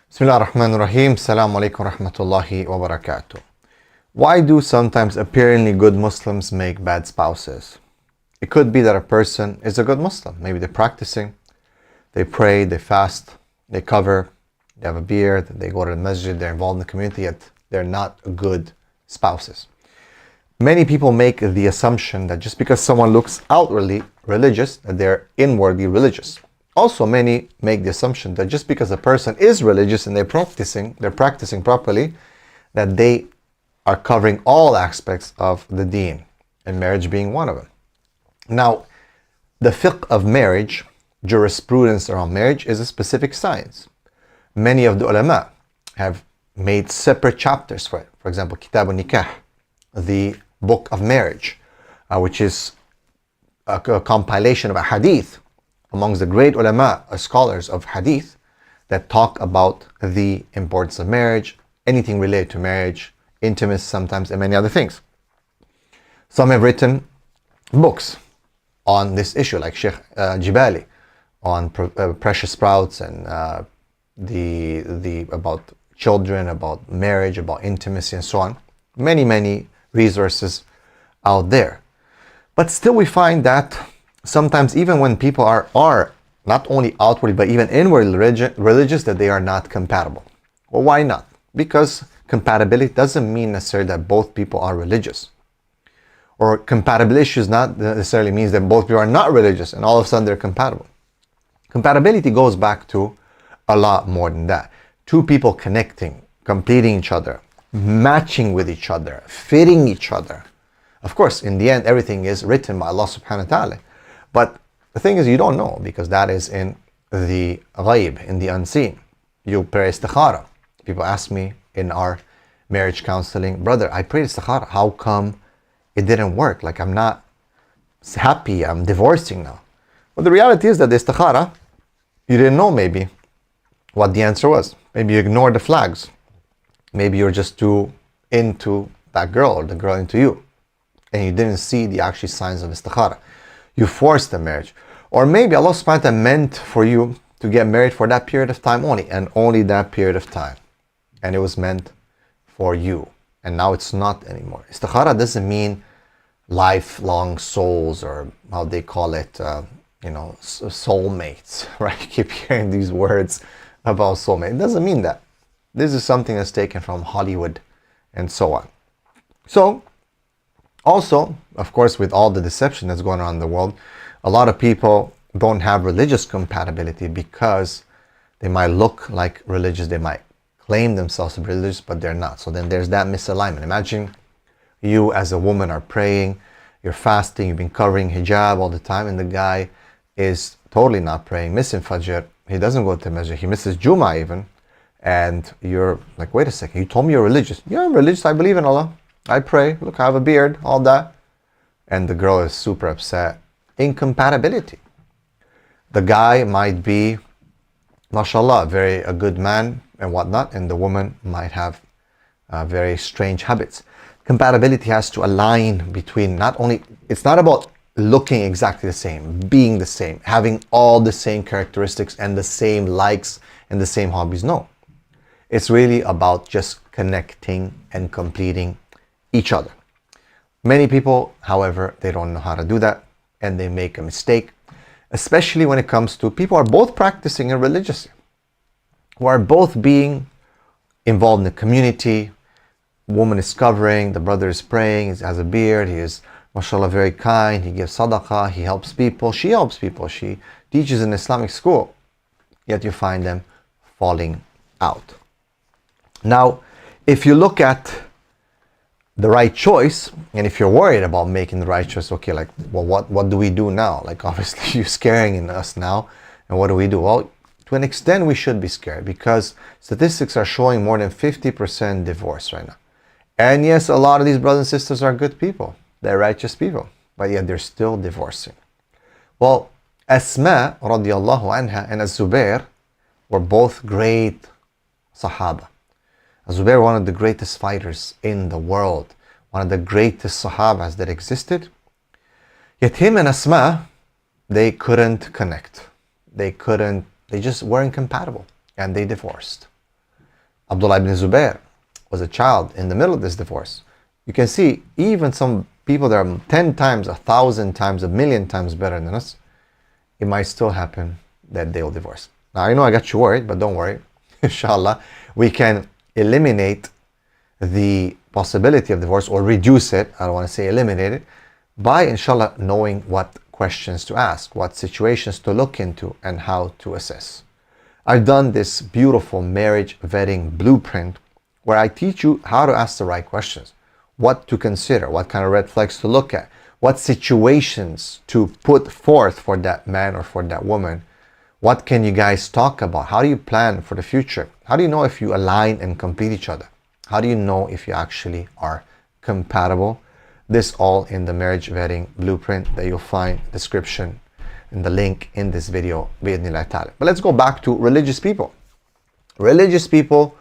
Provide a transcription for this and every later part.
Bismillah ar-Rahman ar-Rahim. Assalamu alaikum rahmatullahi wa barakatuh. Why do sometimes apparently good Muslims make bad spouses? It could be that a person is a good Muslim. Maybe they're practicing, they pray, they fast, they cover, they have a beard, they go to the masjid, they're involved in the community, yet they're not good spouses. Many people make the assumption that just because someone looks outwardly religious, that they're inwardly religious. Also, many make the assumption that just because a person is religious and they're practicing properly, that they are covering all aspects of the deen, and marriage being one of them. Now, the fiqh of marriage, jurisprudence around marriage, is a specific science. Many of the ulama have made separate chapters for it. For example, Kitab al-Nikah, the book of marriage, which is a compilation of a hadith amongst the great ulama, scholars of hadith, that talk about the importance of marriage, anything related to marriage, intimacy sometimes, and many other things. Some have written books on this issue, like Sheikh Jibali, on precious sprouts and the about children, about marriage, about intimacy, and so on. Many resources out there. But still we find that sometimes even when people are not only outwardly but even inwardly religious, that they are not compatible. Well, why not? Because compatibility doesn't mean necessarily that both people are religious. Or compatibility issues not necessarily means that both people are not religious and all of a sudden they're compatible. Compatibility goes back to a lot more than that. Two people connecting, completing each other, matching with each other, fitting each other. Of course, in the end, everything is written by Allah subhanahu wa ta'ala. But the thing is, you don't know, because that is in the ghaib, in the unseen. You pray istikhara. People ask me in our marriage counseling, brother, I prayed istikhara. How come it didn't work? Like, I'm not happy, I'm divorcing now. Well, the reality is that the istikhara, you didn't know maybe what the answer was. Maybe you ignored the flags. Maybe you're just too into that girl or the girl into you, and you didn't see the actual signs of istikhara. You forced the marriage. Or maybe Allah subhanahu wa ta'ala meant for you to get married for that period of time only, and only that period of time. And it was meant for you. And now it's not anymore. Istikhara doesn't mean lifelong souls, or how they call it, soulmates, right? You keep hearing these words about soulmate. It doesn't mean that. This is something that's taken from Hollywood and so on. So, also, of course, with all the deception that's going on in the world, a lot of people don't have religious compatibility because they might look like religious, they might claim themselves to be religious, but they're not. So then there's that misalignment. Imagine you as a woman are praying, you're fasting, you've been covering hijab all the time, and the guy is totally not praying, missing Fajr, he doesn't go to masjid, he misses Jummah even, and you're like, wait a second, you told me you're religious. Yeah, I'm religious, I believe in Allah, I pray, look, I have a beard, all that. And the girl is super upset. Incompatibility. The guy might be, mashallah, a good man and whatnot, and the woman might have very strange habits. Compatibility has to align between it's not about looking exactly the same, being the same, having all the same characteristics and the same likes and the same hobbies. No. It's really about just connecting and completing each other. Many people, however, they don't know how to do that, and they make a mistake, especially when it comes to people who are both practicing and religious, who are both being involved in the community. Woman is covering, the brother is praying, he has a beard, he is, mashallah, very kind, he gives sadaqah, he helps people, she teaches in Islamic school, yet you find them falling out. Now, if you look at the right choice, and if you're worried about making the right choice, okay, like, well, what do we do now? Like, obviously you're scaring us now, and what do we do? Well, to an extent we should be scared, because statistics are showing more than 50% divorce right now. And yes, a lot of these brothers and sisters are good people, they're righteous people, but yet they're still divorcing. Well, Asma radiallahu anha and Az-Zubair were both great Sahaba. Az-Zubair, one of the greatest fighters in the world, one of the greatest Sahabas that existed. Yet him and Asma, they couldn't connect. They just weren't compatible, and they divorced. Abdullah ibn Zubair was a child in the middle of this divorce. You can see even some people that are 10 times, 1,000 times, 1,000,000 times better than us, it might still happen that they will divorce. Now, I know I got you worried, but don't worry. Inshallah, we can eliminate the possibility of divorce or reduce it. I don't want to say eliminate it, by inshallah knowing what questions to ask, what situations to look into, and how to assess. I've done this beautiful marriage vetting blueprint where I teach you how to ask the right questions, what to consider, what kind of red flags to look at, what situations to put forth for that man or for that woman. What can you guys talk about? How do you plan for the future? How do you know if you align and complete each other? How do you know if you actually are compatible? This all in the marriage vetting blueprint that you'll find description in the link in this video. But let's go back to religious people. Religious people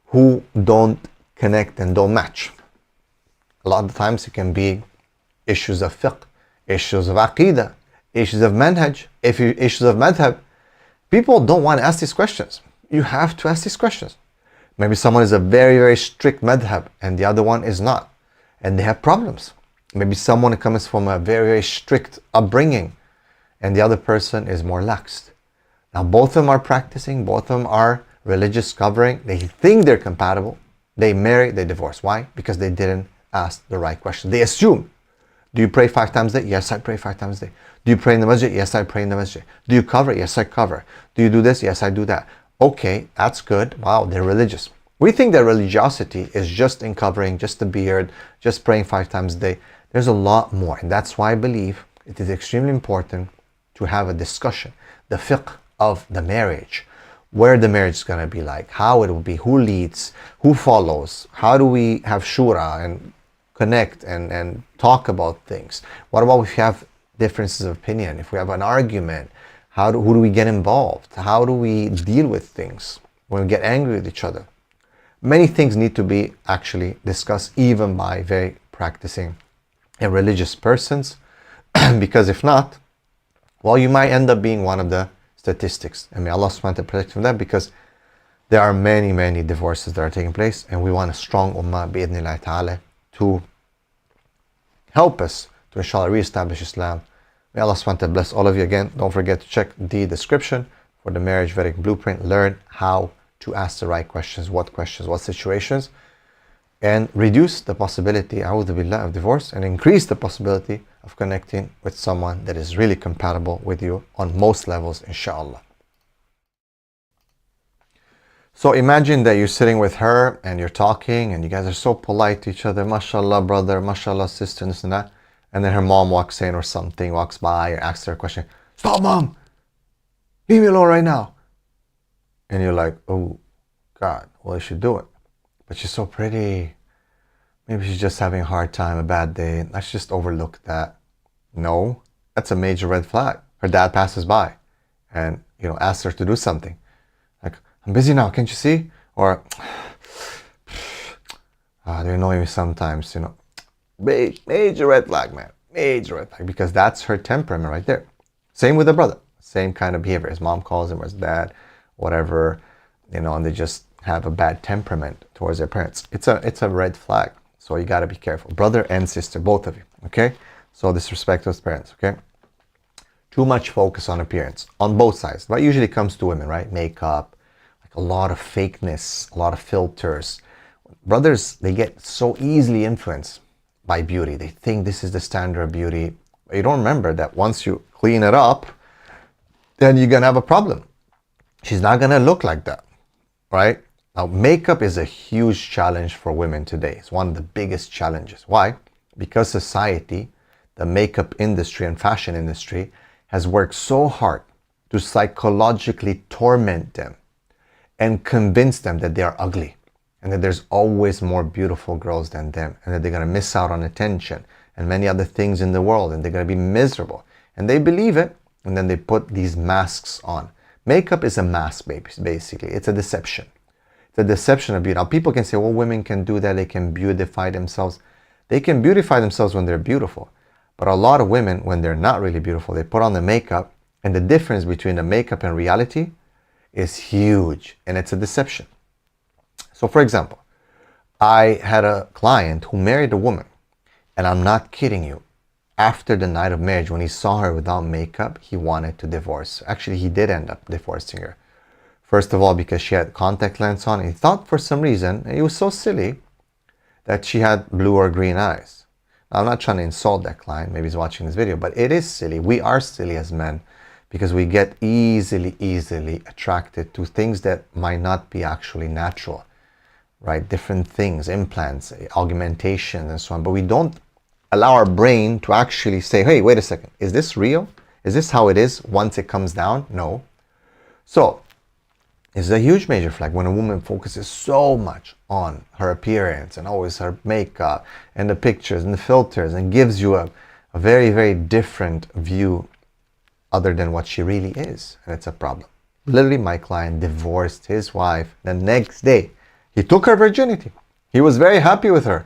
who don't connect and don't match. A lot of the times it can be issues of fiqh, issues of aqidah, issues of manhaj, issues of madhab. People don't want to ask these questions. You have to ask these questions. Maybe someone is a very, very strict madhab and the other one is not, and they have problems. Maybe someone comes from a very, very strict upbringing and the other person is more lax. Now both of them are practicing, both of them are religious covering, they think they're compatible, they marry, they divorce. Why? Because they didn't ask the right question. They assume. Do you pray 5 times a day? Yes, I pray 5 times a day. Do you pray in the masjid? Yes, I pray in the masjid. Do you cover? Yes, I cover. Do you do this? Yes, I do that. Okay, that's good. Wow, they're religious. We think that religiosity is just in covering, just the beard, just praying 5 times a day. There's a lot more. And that's why I believe it is extremely important to have a discussion, the fiqh of the marriage, where the marriage is going to be like, how it will be, who leads, who follows, how do we have shura and connect and talk about things. What about if you have differences of opinion? If we have an argument, who do we get involved? How do we deal with things when we get angry with each other? Many things need to be actually discussed even by very practicing and religious persons, because if not, well, you might end up being one of the statistics. And may Allah subhanahu wa ta'ala protect from that, because there are many, many divorces that are taking place, and we want a strong ummah bi'idhnillahi ta'ala to help us to inshallah re-establish Islam. May Allah subhanahu wa ta'ala bless all of you. Again, don't forget to check the description for the marriage vetting blueprint. Learn how to ask the right questions, what situations, and reduce the possibility, a'udhu billah, of divorce, and increase the possibility of connecting with someone that is really compatible with you on most levels, inshallah. So imagine that you're sitting with her and you're talking and you guys are so polite to each other, mashallah brother, mashallah sister, and this and that, and then her mom walks in or something, walks by or asks her a question. Stop, mom! Leave me alone right now. And you're like, oh God, well, I should do it. But she's so pretty. Maybe she's just having a hard time, a bad day. Let's just overlook that. No, that's a major red flag. Her dad passes by and, asks her to do something. Like, I'm busy now, can't you see? Or, they annoy me sometimes, Major red flag, man. Major red flag. Because that's her temperament right there. Same with the brother. Same kind of behavior. His mom calls him, or his dad, whatever, and they just have a bad temperament towards their parents. It's a red flag. So you got to be careful. Brother and sister, both of you, okay? So disrespect those parents, okay? Too much focus on appearance on both sides. That usually comes to women, right? Makeup, like a lot of fakeness, a lot of filters. Brothers, they get so easily influenced by beauty. They think this is the standard of beauty. But you don't remember that once you clean it up, then you're going to have a problem. She's not going to look like that, right? Now, makeup is a huge challenge for women today. It's one of the biggest challenges. Why? Because society, the makeup industry and fashion industry, has worked so hard to psychologically torment them and convince them that they are ugly and that there's always more beautiful girls than them, and that they're going to miss out on attention and many other things in the world, and they're going to be miserable. And they believe it, and then they put these masks on. Makeup is a mask, basically. It's a deception. The deception of beauty. Now, people can say, well, women can do that. They can beautify themselves. They can beautify themselves when they're beautiful. But a lot of women, when they're not really beautiful, they put on the makeup, and the difference between the makeup and reality is huge, and it's a deception. So for example, I had a client who married a woman, and I'm not kidding you. After the night of marriage, when he saw her without makeup, he wanted to divorce her. Actually, he did end up divorcing her. First of all, because she had contact lens on, and he thought for some reason, and he was so silly, that she had blue or green eyes. Now, I'm not trying to insult that client, maybe he's watching this video, but it is silly. We are silly as men because we get easily attracted to things that might not be actually natural, right? Different things, implants, augmentations, and so on. But we don't allow our brain to actually say, hey, wait a second, is this real? Is this how it is once it comes down? No. So, it's a huge major flag when a woman focuses so much on her appearance and always her makeup and the pictures and the filters and gives you a very different view other than what she really is. And it's a problem. Literally, my client divorced his wife the next day. He took her virginity. He was very happy with her.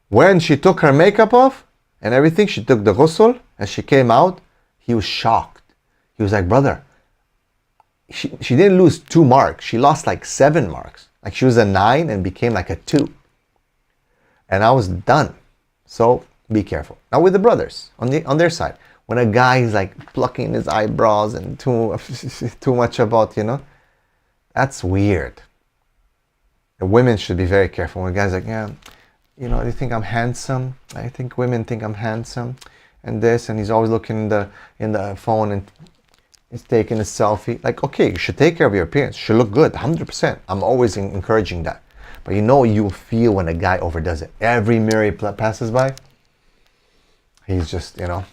When she took her makeup off and everything, she took the ghusl and she came out, he was shocked. He was like, brother, she didn't lose 2 marks. She lost like 7 marks. Like she was a 9 and became like a 2. And I was done. So be careful. Now with the brothers, on their side, when a guy is like plucking his eyebrows and too much about, that's weird. The women should be very careful. When a guy's like, yeah, they think I'm handsome. I think women think I'm handsome and this, and he's always looking in the phone and is taking a selfie. Like, okay, you should take care of your appearance. You should look good, 100%. I'm always encouraging that. But you'll feel when a guy overdoes it. Every mirror he passes by, he's just, no.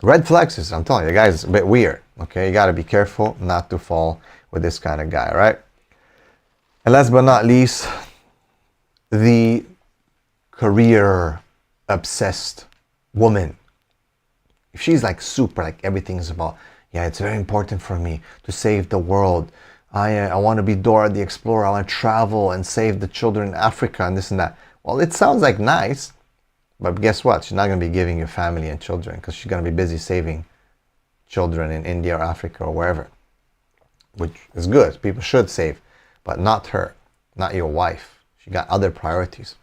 Red flags is, I'm telling you, the guy is a bit weird. Okay, you got to be careful not to fall with this kind of guy, right? And last but not least, the career-obsessed woman. If she's like super, like everything's about, yeah, it's very important for me to save the world. I want to be Dora the Explorer. I want to travel and save the children in Africa and this and that. Well, it sounds like nice, but guess what? She's not going to be giving you family and children because she's going to be busy saving children in India or Africa or wherever, which is good. People should save, but not her, not your wife. She got other priorities,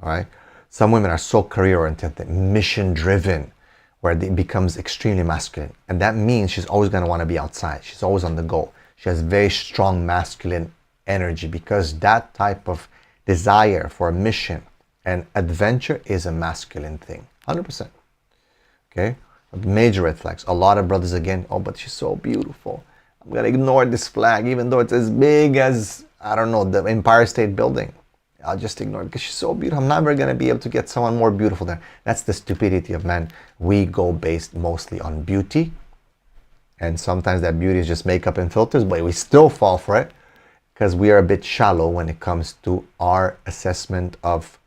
all right? Some women are so career-oriented, mission-driven, where it becomes extremely masculine. And that means she's always going to want to be outside. She's always on the go. She has very strong masculine energy because that type of desire for a mission and adventure is a masculine thing. 100%. Okay? Major red flags. A lot of brothers again, oh, but she's so beautiful. I'm going to ignore this flag even though it's as big as, I don't know, the Empire State Building. I'll just ignore it because she's so beautiful. I'm never going to be able to get someone more beautiful than her. That's the stupidity of men. We go based mostly on beauty. And sometimes that beauty is just makeup and filters, but we still fall for it because we are a bit shallow when it comes to our assessment of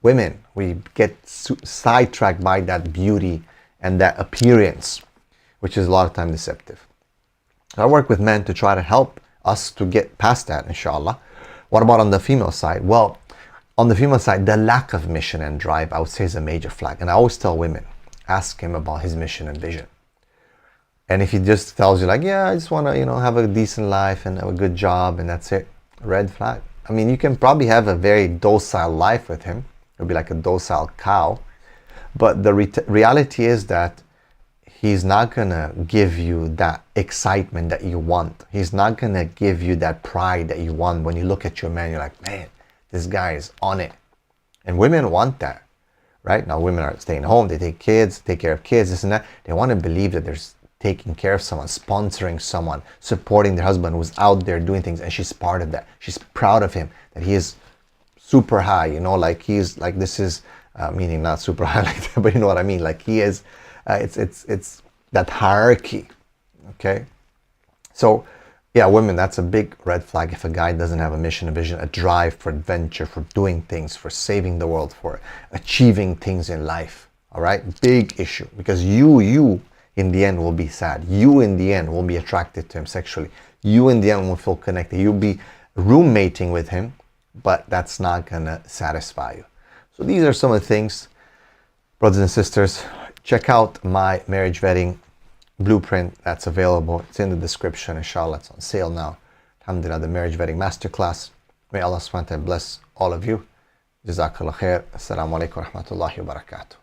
women. We get sidetracked by that beauty and that appearance, which is a lot of time deceptive. I work with men to try to help us to get past that, inshallah. What about on the female side? Well, on the female side, the lack of mission and drive, I would say, is a major flag. And I always tell women, ask him about his mission and vision. And if he just tells you like, yeah, I just want to, have a decent life and have a good job and that's it, red flag. I mean, you can probably have a very docile life with him. It'll be like a docile cow. But the reality is that he's not going to give you that excitement that you want. He's not going to give you that pride that you want. When you look at your man, you're like, man, this guy is on it. And women want that, right? Now, women are staying home. They take care of kids, this and that. They want to believe that there's taking care of someone, sponsoring someone, supporting their husband who's out there doing things. And she's part of that. She's proud of him, that he is super high, like he's like, this is, meaning not super high like that, but you know what I mean? Like he is, it's that hierarchy, okay? So, yeah, women, that's a big red flag if a guy doesn't have a mission, a vision, a drive for adventure, for doing things, for saving the world, for achieving things in life, all right? Big issue, because you in the end will be sad. You in the end will be attracted to him sexually. You in the end will feel connected. You'll be roommating with him, but that's not gonna satisfy you. So these are some of the things, brothers and sisters. Check out my marriage vetting blueprint that's available. It's in the description, inshallah. It's on sale now. Alhamdulillah, the Marriage Wedding Masterclass. May Allah subhanahu wa ta'ala bless all of you. Jazakallah khair. Assalamu alaikum wa rahmatullahi wa barakatuh.